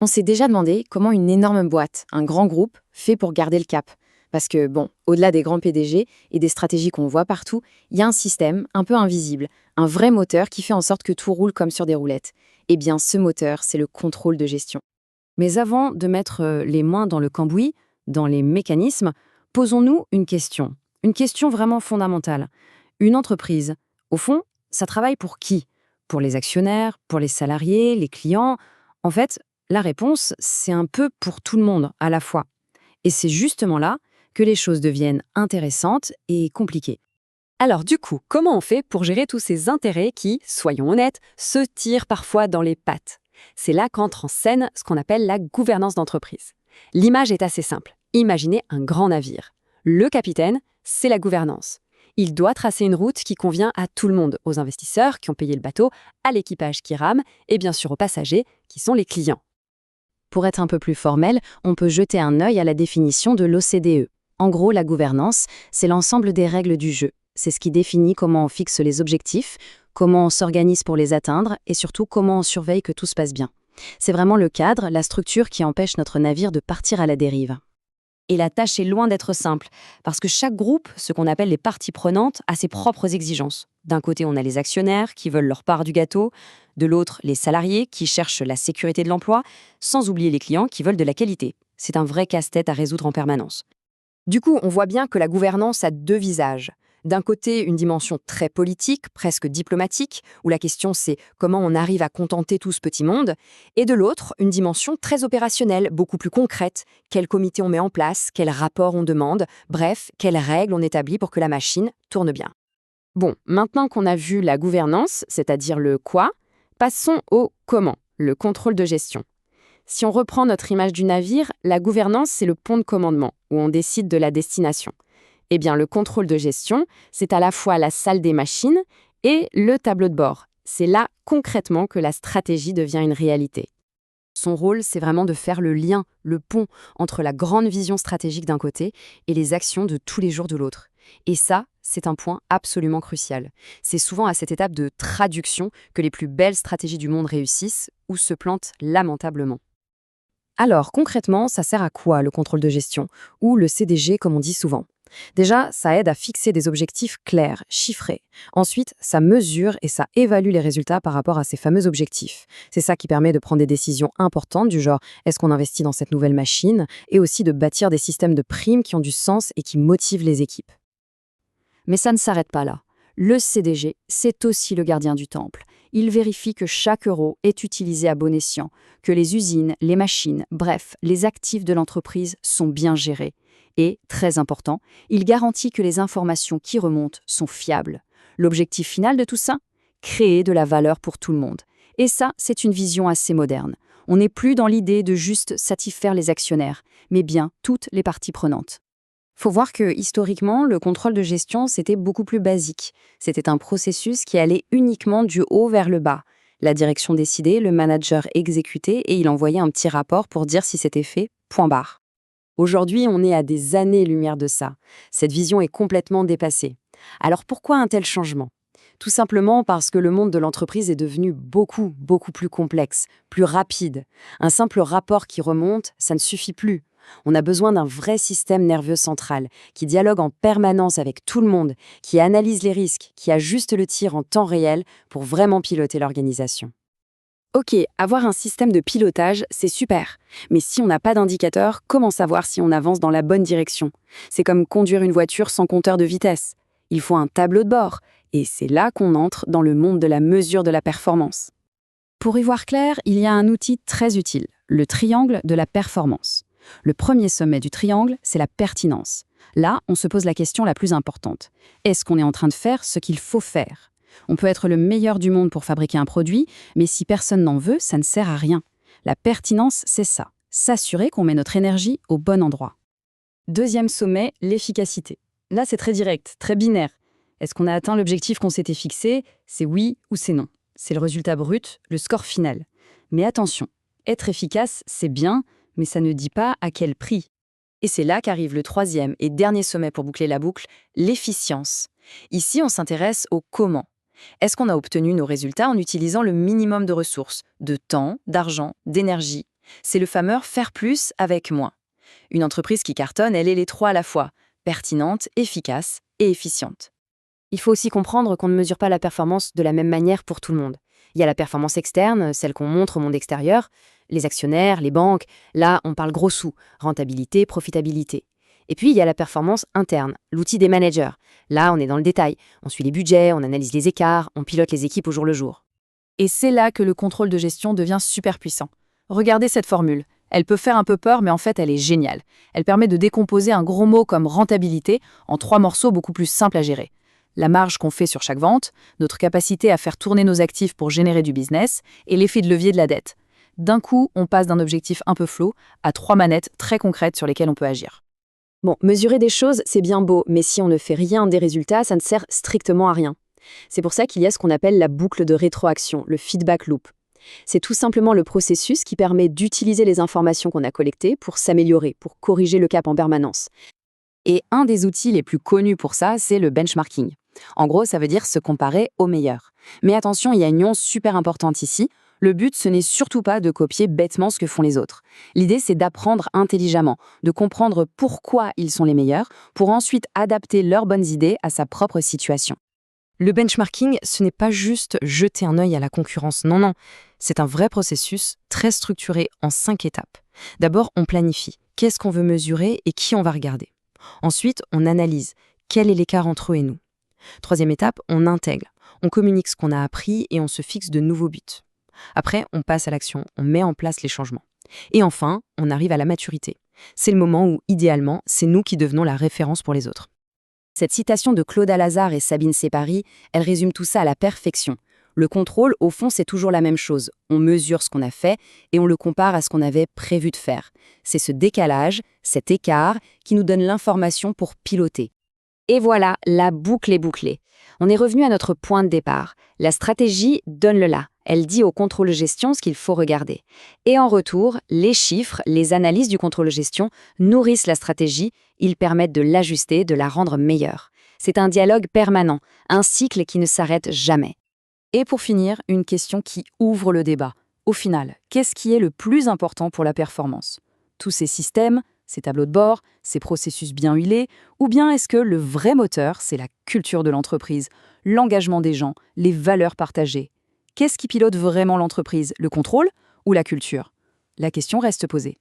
On s'est déjà demandé comment une énorme boîte, un grand groupe, fait pour garder le cap. Parce que, bon, au-delà des grands PDG et des stratégies qu'on voit partout, il y a un système un peu invisible, un vrai moteur qui fait en sorte que tout roule comme sur des roulettes. Eh bien, ce moteur, c'est le contrôle de gestion. Mais avant de mettre les mains dans le cambouis, dans les mécanismes, posons-nous une question. Une question vraiment fondamentale. Une entreprise, au fond, ça travaille pour qui? Pour les actionnaires, pour les salariés, les clients? En fait, la réponse, c'est un peu pour tout le monde à la fois. Et c'est justement là que les choses deviennent intéressantes et compliquées. Alors du coup, comment on fait pour gérer tous ces intérêts qui, soyons honnêtes, se tirent parfois dans les pattes? C'est là qu'entre en scène ce qu'on appelle la gouvernance d'entreprise. L'image est assez simple. Imaginez un grand navire. Le capitaine, c'est la gouvernance. Il doit tracer une route qui convient à tout le monde, aux investisseurs qui ont payé le bateau, à l'équipage qui rame et bien sûr aux passagers qui sont les clients. Pour être un peu plus formel, on peut jeter un œil à la définition de l'OCDE. En gros, la gouvernance, c'est l'ensemble des règles du jeu. C'est ce qui définit comment on fixe les objectifs, comment on s'organise pour les atteindre et surtout comment on surveille que tout se passe bien. C'est vraiment le cadre, la structure qui empêche notre navire de partir à la dérive. Et la tâche est loin d'être simple, parce que chaque groupe, ce qu'on appelle les parties prenantes, a ses propres exigences. D'un côté, on a les actionnaires qui veulent leur part du gâteau, de l'autre, les salariés qui cherchent la sécurité de l'emploi, sans oublier les clients qui veulent de la qualité. C'est un vrai casse-tête à résoudre en permanence. Du coup, on voit bien que la gouvernance a deux visages. D'un côté, une dimension très politique, presque diplomatique, où la question c'est comment on arrive à contenter tout ce petit monde, et de l'autre, une dimension très opérationnelle, beaucoup plus concrète, quel comité on met en place, quel rapport on demande, bref, quelles règles on établit pour que la machine tourne bien. Bon, maintenant qu'on a vu la gouvernance, c'est-à-dire le quoi, passons au comment, le contrôle de gestion. Si on reprend notre image du navire, la gouvernance, c'est le pont de commandement, où on décide de la destination. Eh bien, le contrôle de gestion, c'est à la fois la salle des machines et le tableau de bord. C'est là, concrètement, que la stratégie devient une réalité. Son rôle, c'est vraiment de faire le lien, le pont entre la grande vision stratégique d'un côté et les actions de tous les jours de l'autre. Et ça, c'est un point absolument crucial. C'est souvent à cette étape de traduction que les plus belles stratégies du monde réussissent ou se plantent lamentablement. Alors, concrètement, ça sert à quoi le contrôle de gestion, ou le CDG comme on dit souvent? Déjà, ça aide à fixer des objectifs clairs, chiffrés. Ensuite, ça mesure et ça évalue les résultats par rapport à ces fameux objectifs. C'est ça qui permet de prendre des décisions importantes du genre est-ce qu'on investit dans cette nouvelle machine et aussi de bâtir des systèmes de primes qui ont du sens et qui motivent les équipes. Mais ça ne s'arrête pas là. Le CDG, c'est aussi le gardien du temple. Il vérifie que chaque euro est utilisé à bon escient, que les usines, les machines, bref, les actifs de l'entreprise sont bien gérés. Et, très important, il garantit que les informations qui remontent sont fiables. L'objectif final de tout ça? Créer de la valeur pour tout le monde. Et ça, c'est une vision assez moderne. On n'est plus dans l'idée de juste satisfaire les actionnaires, mais bien toutes les parties prenantes. Faut voir que, historiquement, le contrôle de gestion, c'était beaucoup plus basique. C'était un processus qui allait uniquement du haut vers le bas. La direction décidait, le manager exécutait et il envoyait un petit rapport pour dire si c'était fait, point barre. Aujourd'hui, on est à des années-lumière de ça. Cette vision est complètement dépassée. Alors pourquoi un tel changement? Tout simplement parce que le monde de l'entreprise est devenu beaucoup, beaucoup plus complexe, plus rapide. Un simple rapport qui remonte, ça ne suffit plus. On a besoin d'un vrai système nerveux central, qui dialogue en permanence avec tout le monde, qui analyse les risques, qui ajuste le tir en temps réel pour vraiment piloter l'organisation. Ok, avoir un système de pilotage, c'est super. Mais si on n'a pas d'indicateur, comment savoir si on avance dans la bonne direction? C'est comme conduire une voiture sans compteur de vitesse. Il faut un tableau de bord. Et c'est là qu'on entre dans le monde de la mesure de la performance. Pour y voir clair, il y a un outil très utile, le triangle de la performance. Le premier sommet du triangle, c'est la pertinence. Là, on se pose la question la plus importante. Est-ce qu'on est en train de faire ce qu'il faut faire? On peut être le meilleur du monde pour fabriquer un produit, mais si personne n'en veut, ça ne sert à rien. La pertinence, c'est ça. S'assurer qu'on met notre énergie au bon endroit. Deuxième sommet, l'efficacité. Là, c'est très direct, très binaire. Est-ce qu'on a atteint l'objectif qu'on s'était fixé? C'est oui ou c'est non. C'est le résultat brut, le score final. Mais attention, être efficace, c'est bien, mais ça ne dit pas à quel prix. Et c'est là qu'arrive le troisième et dernier sommet pour boucler la boucle, l'efficience. Ici, on s'intéresse au comment. Est-ce qu'on a obtenu nos résultats en utilisant le minimum de ressources, de temps, d'argent, d'énergie? C'est le fameux faire plus avec moins. Une entreprise qui cartonne, elle est les trois à la fois, pertinente, efficace et efficiente. Il faut aussi comprendre qu'on ne mesure pas la performance de la même manière pour tout le monde. Il y a la performance externe, celle qu'on montre au monde extérieur, les actionnaires, les banques, là on parle gros sous, rentabilité, profitabilité. Et puis il y a la performance interne, l'outil des managers. Là on est dans le détail, on suit les budgets, on analyse les écarts, on pilote les équipes au jour le jour. Et c'est là que le contrôle de gestion devient super puissant. Regardez cette formule. Elle peut faire un peu peur, mais en fait elle est géniale. Elle permet de décomposer un gros mot comme rentabilité en 3 morceaux beaucoup plus simples à gérer. La marge qu'on fait sur chaque vente, notre capacité à faire tourner nos actifs pour générer du business, et l'effet de levier de la dette. D'un coup, on passe d'un objectif un peu flou à 3 manettes très concrètes sur lesquelles on peut agir. Bon, mesurer des choses, c'est bien beau, mais si on ne fait rien des résultats, ça ne sert strictement à rien. C'est pour ça qu'il y a ce qu'on appelle la boucle de rétroaction, le feedback loop. C'est tout simplement le processus qui permet d'utiliser les informations qu'on a collectées pour s'améliorer, pour corriger le cap en permanence. Et un des outils les plus connus pour ça, c'est le benchmarking. En gros, ça veut dire se comparer aux meilleurs. Mais attention, il y a une nuance super importante ici. Le but, ce n'est surtout pas de copier bêtement ce que font les autres. L'idée, c'est d'apprendre intelligemment, de comprendre pourquoi ils sont les meilleurs, pour ensuite adapter leurs bonnes idées à sa propre situation. Le benchmarking, ce n'est pas juste jeter un œil à la concurrence, non, non. C'est un vrai processus très structuré en 5 étapes. D'abord, on planifie. Qu'est-ce qu'on veut mesurer et qui on va regarder? Ensuite, on analyse. Quel est l'écart entre eux et nous? Troisième étape, on intègre. On communique ce qu'on a appris et on se fixe de nouveaux buts. Après, on passe à l'action, on met en place les changements. Et enfin, on arrive à la maturité. C'est le moment où, idéalement, c'est nous qui devenons la référence pour les autres. Cette citation de Claude Alazard et Sabine Separi, elle résume tout ça à la perfection. Le contrôle, au fond, c'est toujours la même chose. On mesure ce qu'on a fait et on le compare à ce qu'on avait prévu de faire. C'est ce décalage, cet écart, qui nous donne l'information pour piloter. Et voilà, la boucle est bouclée. On est revenu à notre point de départ. La stratégie, donne-le là. Elle dit au contrôle gestion ce qu'il faut regarder. Et en retour, les chiffres, les analyses du contrôle gestion nourrissent la stratégie, ils permettent de l'ajuster, de la rendre meilleure. C'est un dialogue permanent, un cycle qui ne s'arrête jamais. Et pour finir, une question qui ouvre le débat. Au final, qu'est-ce qui est le plus important pour la performance? Tous ces systèmes, ces tableaux de bord, ces processus bien huilés, ou bien est-ce que le vrai moteur, c'est la culture de l'entreprise, l'engagement des gens, les valeurs partagées? Qu'est-ce qui pilote vraiment l'entreprise, le contrôle ou la culture? La question reste posée.